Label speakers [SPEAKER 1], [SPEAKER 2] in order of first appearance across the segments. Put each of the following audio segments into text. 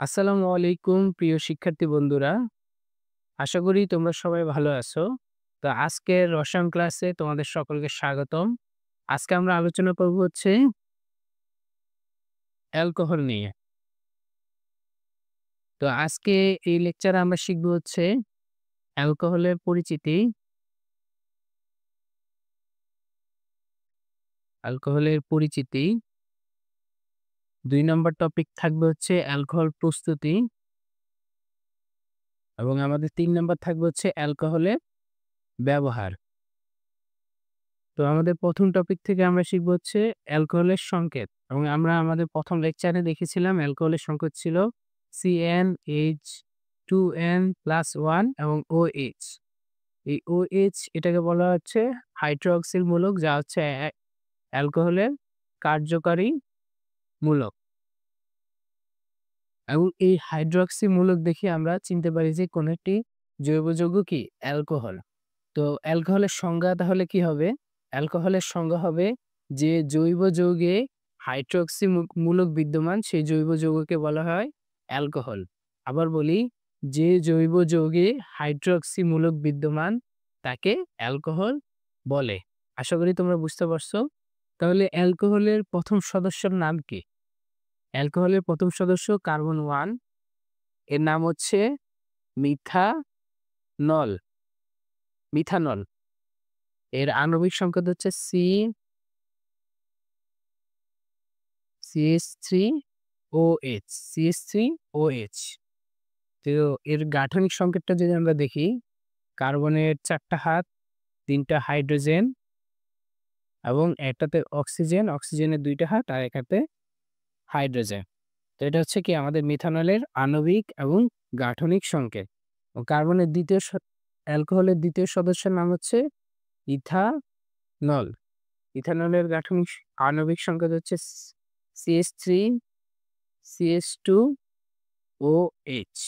[SPEAKER 1] আসসালামু আলাইকুম প্রিয় শিক্ষার্থী বন্ধুরা। আশা করি তোমরা সবাই ভালো আছো। তো আজকের রসায়ন ক্লাসে তোমাদের সকলকে স্বাগতম। আজকে আমরা আলোচনা করব হচ্ছে অ্যালকোহল নিয়ে। তো আজকে এই লেকচারে আমরা শিখব হচ্ছে অ্যালকোহলের পরিচিতি, অ্যালকোহলের পরিচিতি। ২ নম্বর টপিক থাকবে হচ্ছে অ্যালকোহল প্রস্তুতি এবং আমাদের ৩ নম্বর থাকবে হচ্ছে অ্যালকোহলের ব্যবহার। তো আমাদের ১ম টপিক থেকে আমরা শিখব হচ্ছে অ্যালকোহলের সংকেত এবং আমরা আমাদের ১ম লেকচারে দেখেছিলাম অ্যালকোহলের সংকেত ছিল CnH2n+1 এবং OH। এই OH এটাকে বলা হচ্ছে হাইড্রক্সিল মূলক, যা হচ্ছে অ্যালকোহলের কার্যকারী মূলক। এবং এই হাইড্রক্সি মূলক দেখে আমরা চিনতে পারি যে কোন একটি জৈব যৌগ কি অ্যালকোহল। তো অ্যালকোহলের সংজ্ঞা তাহলে কি হবে? অ্যালকোহলের সংজ্ঞা হবে যে জৈব যৌগে হাইড্রক্সি মূলক বিদ্যমান সেই জৈব যৌগকে বলা হয় অ্যালকোহল। আবার বলি, যে জৈব যৌগে হাইড্রক্সি মূলক বিদ্যমান তাকে অ্যালকোহল বলে। আশা করি তোমরা বুঝতে পারছো। তাহলে অ্যালকোহলের প্রথম সদস্যের নাম কি? অ্যালকোহলের প্রথম সদস্য কার্বন 1, এর নাম হচ্ছে মিথানল। মিথানল এর আণবিক সংকেত হচ্ছে CH3OH। CH3OH। তো এর গাঠনিক সংকেতটা যদি আমরা দেখি, কার্বনের 4 টা হাত, 3 টা হাইড্রোজেন এবং একটাতে অক্সিজেন, অক্সিজেনের 2 টা হাত আর একটাতে হাইড্রোজেন। তো এটা হচ্ছে কি আমাদের মিথানলের আণবিক এবং গাঠনিক সংকেত। ও কার্বনের অ্যালকোহলের দ্বিতীয় সদস্যের নাম হচ্ছে ইথানল। ইথানলের গাঠনিক আণবিক সংকেত হচ্ছে CH3CH2OH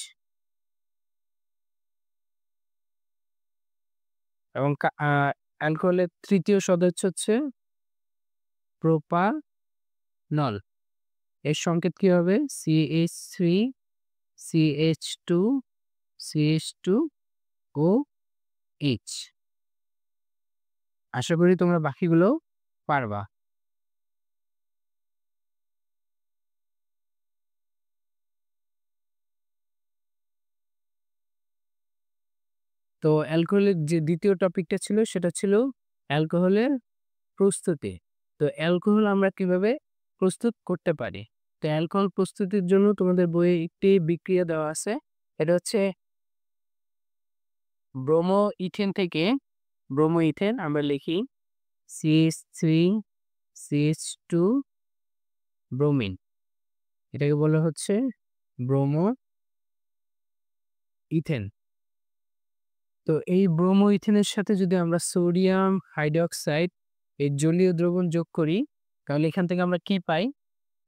[SPEAKER 1] এবং অ্যালকোহলের তৃতীয় সদস্য হচ্ছে প্রোপানল। এর সংকেত কি হবে? CH3CH2CH2OH। আশা করি তোমরা বাকিগুলো পারবা। তো অ্যালকোহলের যে দ্বিতীয় টপিকটা ছিল সেটা ছিল অ্যালকোহলের প্রস্তুতি। তো অ্যালকোহল আমরা কিভাবে প্রস্তুত করতে পারি? তো অ্যালকোহল প্রস্তুতির জন্য তোমাদের বইয়ে একটি বিক্রিয়া দেওয়া আছে। এটা হচ্ছে ব্রোমো ইথেন থেকে ব্রোমো ইথেন আমরা লিখি CH3CH2 ব্রোমিন। এটাকে বলা হচ্ছে ব্রোমো ইথেন। তো এই ব্রোমো ইথেনের সাথে যদি আমরা সোডিয়াম হাইড্রোক্সাইড এই জলীয় দ্রবণ যোগ করি, তাহলে এখান থেকে আমরা কি পাই?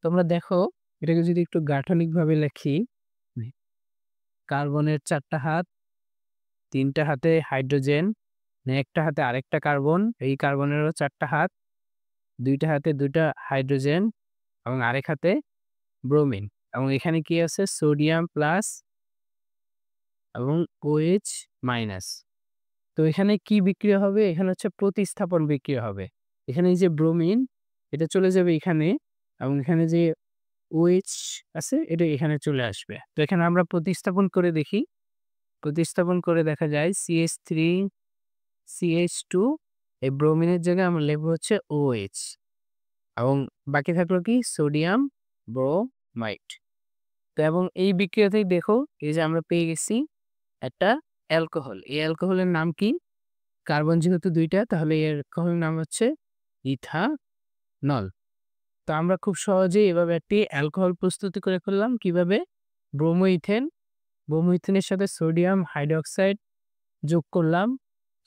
[SPEAKER 1] তোমরা দেখো, এটাকে যদি একটু গাঠনিকভাবে লিখি, কার্বনের 4 টা হাত, 3 টা হাতে হাইড্রোজেন, একটা হাতে আরেকটা কার্বন, এই কার্বনেরও 4 টা হাত, 2 টা হাতে 2 টা হাইড্রোজেন এবং আরেক হাতে ব্রোমিন। এবং এখানে কি আছে? সোডিয়াম প্লাস এবং OH মাইনাস। তো এখানে কি বিক্রিয়া হবে? এখানে হচ্ছে প্রতিস্থাপন বিক্রিয়া হবে। এখানে এই যে ব্রোমিন, এটা চলে যাবে এখানে এবং এখানে যে OH আছে এটা এখানে চলে আসবে। তো এখানে আমরা প্রতিস্থাপন করে দেখি। প্রতিস্থাপন করে দেখা যায় CH3CH2, এই ব্রোমিনের জায়গায় আমরা লিখব হচ্ছে OH এবং বাকি থাকলো কি? Sodium bromide. তো এবং এই বিক্রিয়াতেই দেখো, এই যে আমরা পেয়ে গেছি একটা অ্যালকোহল। এই অ্যালকোহলের নাম কি? কার্বন যেহেতু 2 টা, তাহলে এর অ্যালকোহলের নাম হচ্ছে ইথানল। তো আমরা খুব সহজেই এভাবে একটি অ্যালকোহল প্রস্তুতি করে ফেললাম। কিভাবে? ব্রোমো ইথেন, ব্রোমো ইথেনের সাথে সোডিয়াম হাইড্রোক্সাইড যোগ করলাম,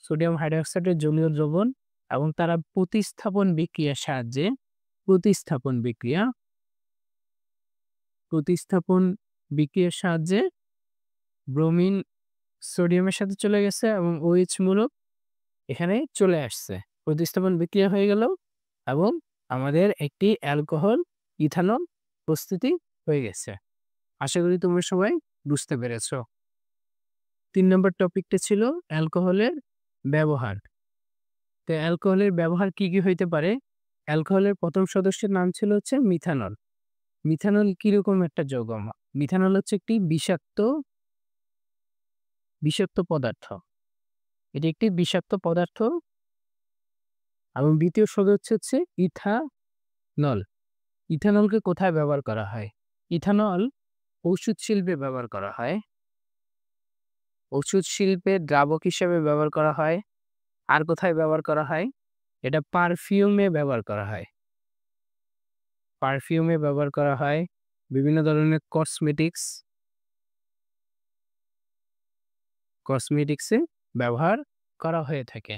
[SPEAKER 1] সোডিয়াম হাইড্রোক্সাইডের জলীয় দ্রবণ, এবং তারা প্রতিস্থাপন বিক্রিয়ার সাহায্যে প্রতিস্থাপন বিক্রিয়া প্রতিস্থাপন বিক্রিয়ার সাহায্যে ব্রোমিন সোডিয়ামের সাথে চলে গেছে এবং OH মূলক এখানে চলে আসছে। প্রতিস্থাপন বিক্রিয়া হয়ে গেল এবং আমাদের একটি অ্যালকোহল ইথানল প্রস্তুতি হয়ে গেছে। আশা করি তোমরা সবাই বুঝতে পেরেছ। ৩ নম্বর টপিকটা ছিল অ্যালকোহলের ব্যবহার। তো অ্যালকোহলের ব্যবহার কি, কি হইতে পারে? অ্যালকোহলের ১ম সদস্যের নাম ছিল হচ্ছে মিথানল। মিথানল কিরকম একটা যৌগ? মিথানল হচ্ছে একটি বিষাক্ত পদার্থ। এটি একটি বিষাক্ত পদার্থ এবং ২য় সদস্য হচ্ছে ইথানল। ইথানলকে কোথায় ব্যবহার করা হয়? ইথানল ঔষধ শিল্পে ব্যবহার করা হয়। ওষুধ শিল্পে দ্রাবক হিসেবে ব্যবহার করা হয়। আর কোথায় ব্যবহার করা হয়? এটা পারফিউমে ব্যবহার করা হয়। পারফিউমে ব্যবহার করা হয়। বিভিন্ন ধরনের কসমেটিক্সে ব্যবহার করা হয়ে থাকে।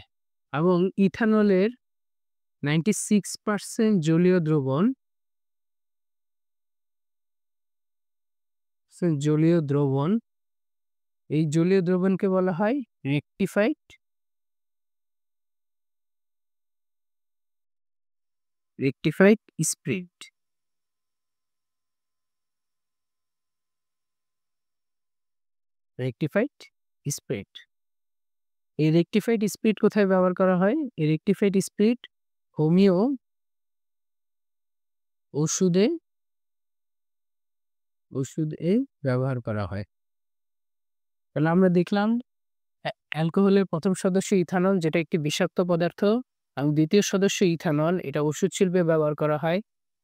[SPEAKER 1] এবং ইথানলের 96% জলীয় দ্রবণ, এই জলীয় দ্রবণকে বলা হয় রেকটিফাইড স্পিরিট। Rectified spirit. এই রেকটিফাইড স্পিরিট কোথায় ব্যবহার করা হয়? এই রেকটিফাইড স্পিরিট হোমিও ওষুধে ব্যবহার করা হয়। তাহলে আমরা দেখলাম অ্যালকোহলের ১ম সদস্য ইথানল, যেটা একটি বিষাক্ত পদার্থ, এবং ২য় সদস্য ইথানল, এটা ওষুধ শিল্পে ব্যবহার করা হয়,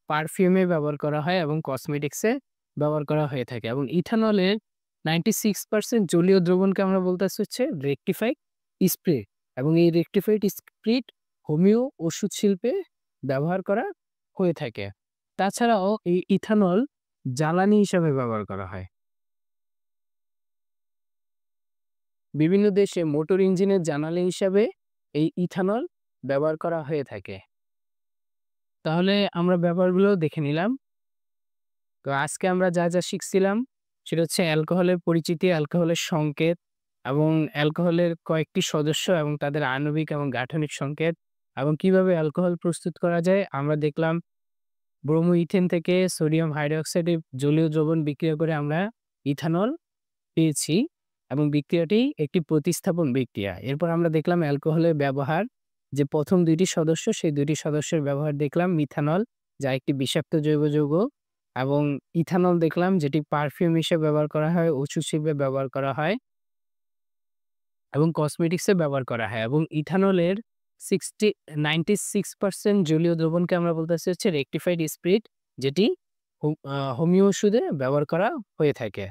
[SPEAKER 1] পারফিউমে ব্যবহার করা হয় এবং কসমেটিক্সে ব্যবহার করা হয়ে থাকে। এবং ইথানলের 96% জলীয় দ্রবণকে আমরা বলতেছি হচ্ছে রেকটিফাইড স্পিরিট, এবং এই রেকটিফাইড স্পিরিট হোমিও ওষুধ শিল্পে ব্যবহার করা হয়ে থাকে। তাছাড়াও এই ইথানল জ্বালানি হিসাবে ব্যবহার করা হয়। বিভিন্ন দেশে মোটর ইঞ্জিনের জ্বালানি হিসাবে এই ইথানল ব্যবহার করা হয়ে থাকে। তাহলে আমরা ব্যবহারগুলো দেখে নিলাম। তো আজকে আমরা যা যা শিখছিলাম সেটা হচ্ছে অ্যালকোহলের পরিচিতি, অ্যালকোহলের সংকেত এবং অ্যালকোহলের কয়েকটি সদস্য এবং তাদের আণবিক এবং গাঠনিক সংকেত, এবং কিভাবে অ্যালকোহল প্রস্তুত করা যায়। আমরা দেখলাম ব্রোমো ইথেন থেকে সোডিয়াম হাইড্রোক্সাইডের জলীয় দ্রবণ বিক্রিয়া করে আমরা ইথানল পেয়েছি, এবং বিক্রিয়াটি একটি প্রতিস্থাপন বিক্রিয়া। এরপর আমরা দেখলাম অ্যালকোহলের ব্যবহার, যে প্রথম ২টি সদস্য, সেই ২টি সদস্যের ব্যবহার দেখলাম। মিথানল, যা একটি বিষাক্ত জৈব যৌগ, এবং ইথানল দেখলাম, যেটি পারফিউম হিসেবে ব্যবহার করা হয়, ওষুধ শিল্পে ব্যবহার করা হয় এবং কসমেটিক্সে ব্যবহার করা হয়। এবং ইথানলের 96% জলীয় দ্রবণকে আমরা বলতেছি হচ্ছে রেকটিফাইড স্পিরিট, যেটি হোমিও ওষুধে ব্যবহার করা হয়ে থাকে।